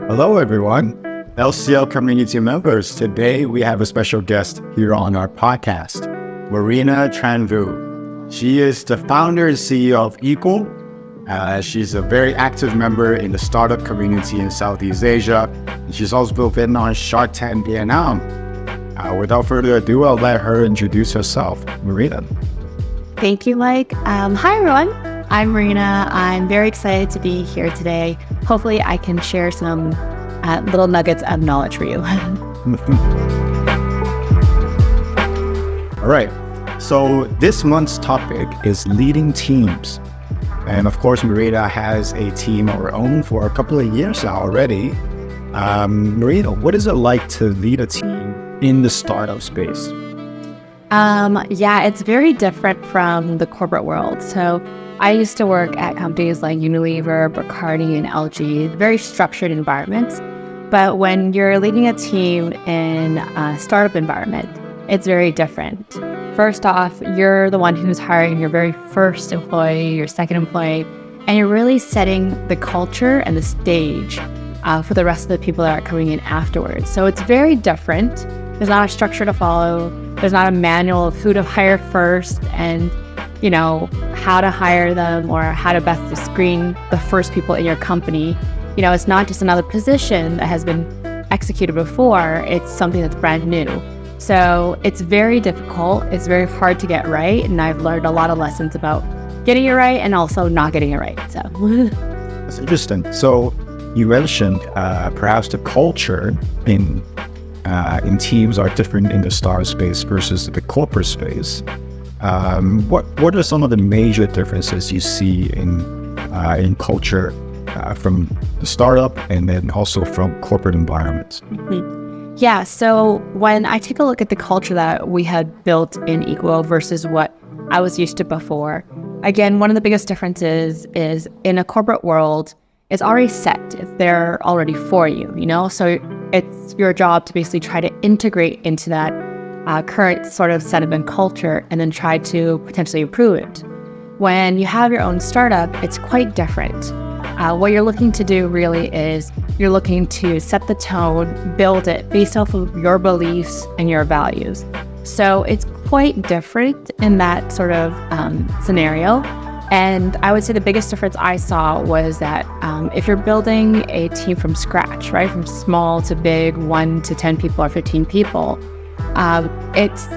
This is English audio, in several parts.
Hello, everyone. LCL community members. Today, we have a special guest here on our podcast, Marina Tran. She is the founder and CEO of Equal. She's a very active member in the startup community in Southeast Asia. She's also been on Shark Tank Vietnam. Without further ado, I'll let her introduce herself. Marina. Thank you, Mike. Hi, everyone. I'm Marina. I'm very excited to be here today. Hopefully, I can share some little nuggets of knowledge for you. All right. So this month's topic is leading teams. And of course, Marina has a team of her own for a couple of years now already. Marina, what is it like to lead a team in the startup space? It's very different from the corporate world. So I used to work at companies like Unilever, Bacardi, and LG, very structured environments. But when you're leading a team in a startup environment, it's very different. First off, you're the one who's hiring your very first employee, your second employee, and you're really setting the culture and the stage for the rest of the people that are coming in afterwards. So it's very different. There's not a structure to follow. There's not a manual of who to hire first and, how to hire them or how to best to screen the first people in your company. It's not just another position that has been executed before. It's something that's brand new. So it's very difficult. It's very hard to get right. And I've learned a lot of lessons about getting it right and also not getting it right. So That's interesting. So you mentioned perhaps the culture in teams are different in the startup space versus the corporate space. What are some of the major differences you see in culture from the startup and then also from corporate environments? Mm-hmm. Yeah, so when I take a look at the culture that we had built in Equal versus what I was used to before, again, one of the biggest differences is in a corporate world, it's already set. They're already for you, So it's your job to basically try to integrate into that current sort of setup and culture and then try to potentially improve it. When you have your own startup, it's quite different. What you're looking to do really is you're looking to set the tone, build it based off of your beliefs and your values. So it's quite different in that sort of scenario. And I would say the biggest difference I saw was that if you're building a team from scratch, right, from small to big, 1 to 10 people or 15 people, it's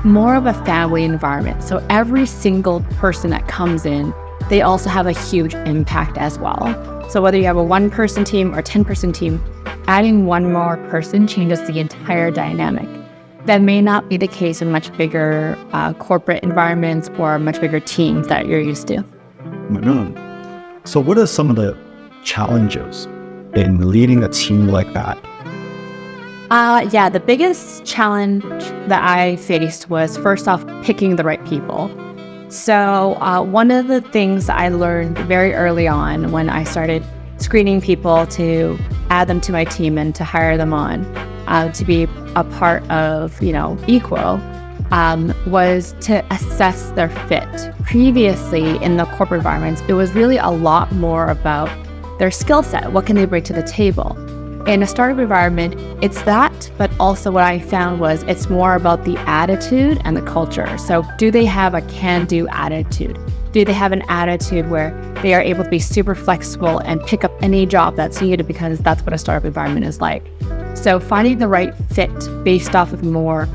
more of a family environment. So every single person that comes in, they also have a huge impact as well. So whether you have a 1-person team or 10-person team, adding one more person changes the entire dynamic. That may not be the case in much bigger corporate environments or much bigger teams that you're used to. Mm-hmm. So what are some of the challenges in leading a team like that? The biggest challenge that I faced was, first off, picking the right people. So one of the things I learned very early on when I started screening people to add them to my team and to hire them on to be a part of, Equal, was to assess their fit. Previously, in the corporate environments, it was really a lot more about their skill set. What can they bring to the table? In a startup environment, it's that, but also what I found was it's more about the attitude and the culture. So do they have a can-do attitude? Do they have an attitude where they are able to be super flexible and pick up any job that's needed, because that's what a startup environment is like. So finding the right fit based off of more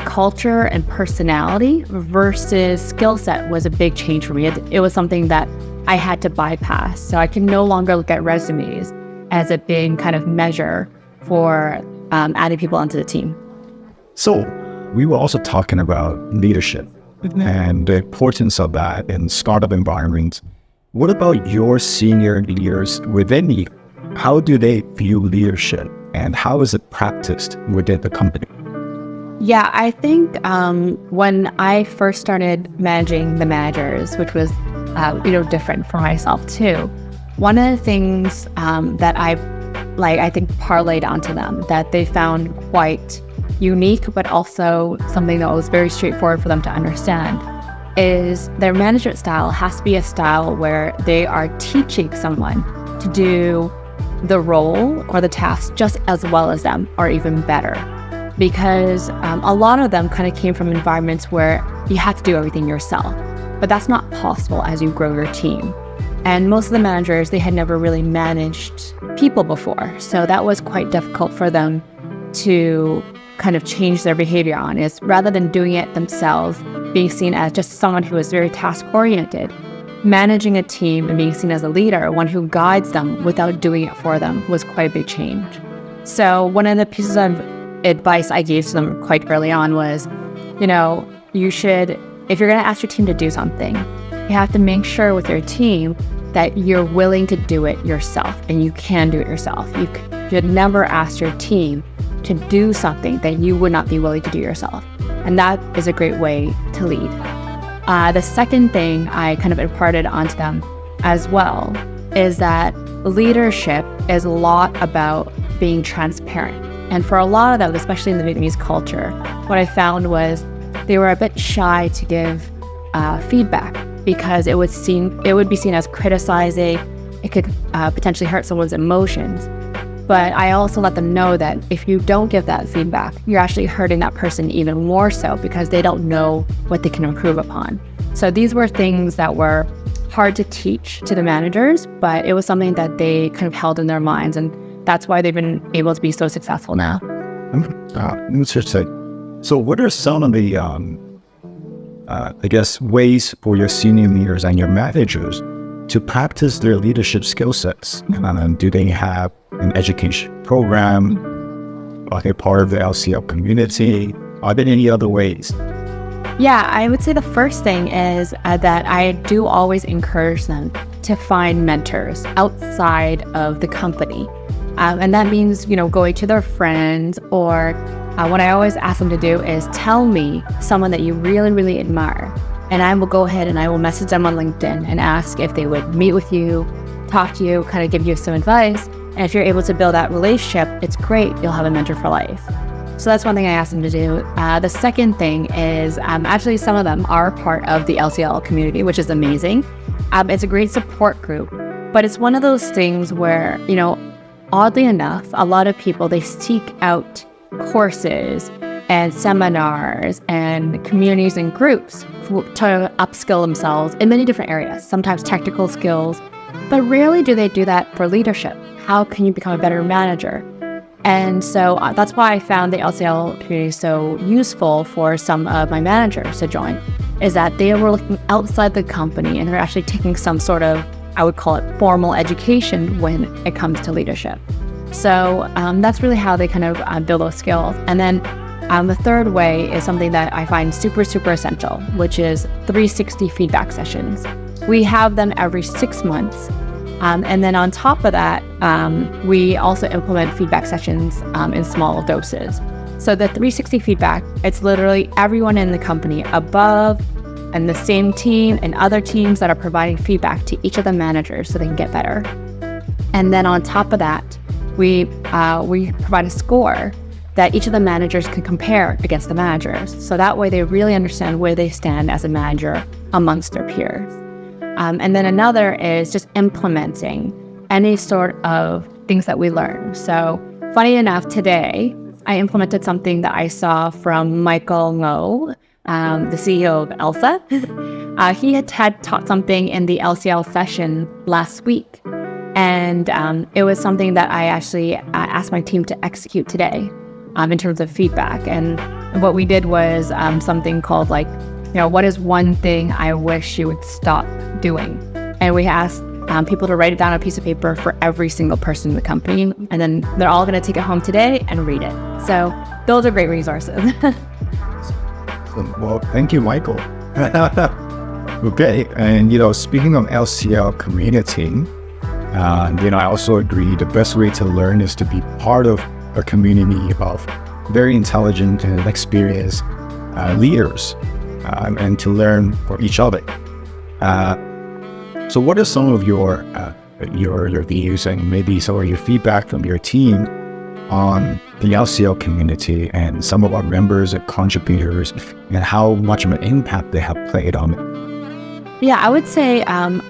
culture and personality versus skill set was a big change for me. It was something that I had to bypass. So I can no longer look at resumes as a big kind of measure for adding people onto the team. So we were also talking about leadership and the importance of that in startup environments. What about your senior leaders within you? How do they view leadership and how is it practiced within the company? Yeah, I think when I first started managing the managers, which was different for myself too, one of the things that I think parlayed onto them that they found quite unique, but also something that was very straightforward for them to understand, is their management style has to be a style where they are teaching someone to do the role or the task just as well as them or even better. Because a lot of them kind of came from environments where you had to do everything yourself. But that's not possible as you grow your team. And most of the managers, they had never really managed people before. So that was quite difficult for them to kind of change their behavior on, is rather than doing it themselves, being seen as just someone who is very task-oriented, managing a team and being seen as a leader, one who guides them without doing it for them, was quite a big change. So one of the pieces of advice I gave to them quite early on was, you should, if you're going to ask your team to do something, you have to make sure with your team that you're willing to do it yourself and you can do it yourself. You should never ask your team to do something that you would not be willing to do yourself. And that is a great way to lead. The second thing I kind of imparted onto them as well is that leadership is a lot about being transparent. And for a lot of them, especially in the Vietnamese culture, what I found was they were a bit shy to give feedback because it would be seen as criticizing. It could potentially hurt someone's emotions. But I also let them know that if you don't give that feedback, you're actually hurting that person even more so because they don't know what they can improve upon. So these were things that were hard to teach to the managers, but it was something that they kind of held in their minds, and that's why they've been able to be so successful now. Interesting. So what are some of the, ways for your senior leaders and your managers to practice their leadership skill sets? Do they have an education program? Are they part of the LCL community? Are there any other ways? Yeah, I would say the first thing is that I do always encourage them to find mentors outside of the company. And that means, going to their friends, or what I always ask them to do is tell me someone that you really, really admire. And I will go ahead and I will message them on LinkedIn and ask if they would meet with you, talk to you, kind of give you some advice. And if you're able to build that relationship, it's great. You'll have a mentor for life. So that's one thing I asked them to do. The second thing is actually some of them are part of the LCL community, which is amazing. It's a great support group, but it's one of those things where, oddly enough, a lot of people, they seek out courses and seminars and communities and groups to upskill themselves in many different areas, sometimes technical skills, but rarely do they do that for leadership. How can you become a better manager? And so that's why I found the LCL community so useful for some of my managers to join, is that they were looking outside the company and are actually taking some sort of, I would call it, formal education when it comes to leadership. So that's really how they kind of build those skills. And then the third way is something that I find super, super essential, which is 360 feedback sessions. We have them every 6 months. And then on top of that, we also implement feedback sessions in small doses. So the 360 feedback, it's literally everyone in the company above and the same team and other teams that are providing feedback to each of the managers so they can get better. And then on top of that, we provide a score that each of the managers can compare against the managers. So that way they really understand where they stand as a manager amongst their peers. And then another is just implementing any sort of things that we learn. So funny enough, today, I implemented something that I saw from Michael Ngo, the CEO of ELSA. He had taught something in the LCL session last week. And it was something that I actually asked my team to execute today in terms of feedback. And what we did was something called what is one thing I wish you would stop doing? And we asked people to write it down on a piece of paper for every single person in the company. And then they're all going to take it home today and read it. So those are great resources. Well, thank you, Michael. Okay. And, speaking of LCL community, I also agree the best way to learn is to be part of a community of very intelligent and experienced leaders. And to learn from each other. So what are some of your views and maybe some of your feedback from your team on the LCL community and some of our members and contributors and how much of an impact they have played on it? Yeah, I would say,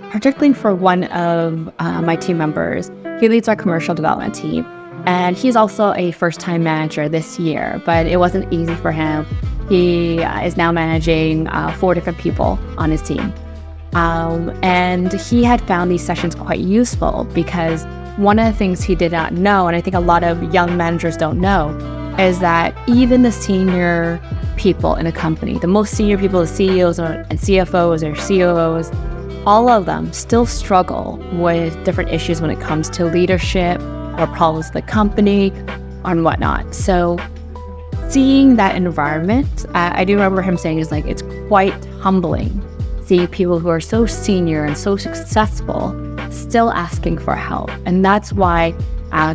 particularly for one of my team members, He leads our commercial development team. And he's also a first-time manager this year, but it wasn't easy for him. He is now managing 4 different people on his team. And he had found these sessions quite useful because one of the things he did not know, and I think a lot of young managers don't know, is that even the senior people in a company, the most senior people, the CEOs and CFOs or COOs, all of them still struggle with different issues when it comes to leadership or problems with the company and whatnot. So seeing that environment, I do remember him saying is like, it's quite humbling seeing people who are so senior and so successful still asking for help. And that's why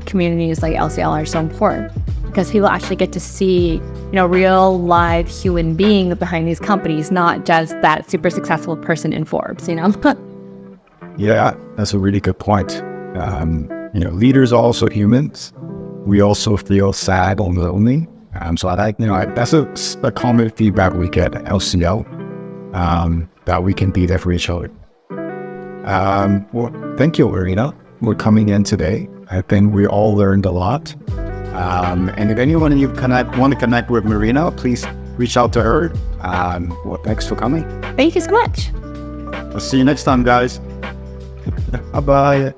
communities like LCL are so important, because people actually get to see, real live human beings behind these companies, not just that super successful person in Forbes, Yeah, that's a really good point. Leaders are also humans. We also feel sad or lonely. So I like, that's a common feedback we get at LCL, that we can be there for each other. Well, thank you, Marina, for coming in today. I think we all learned a lot. And if anyone of you want to connect with Marina, please reach out to her. Thanks for coming. Thank you so much. We'll see you next time, guys. Bye-bye.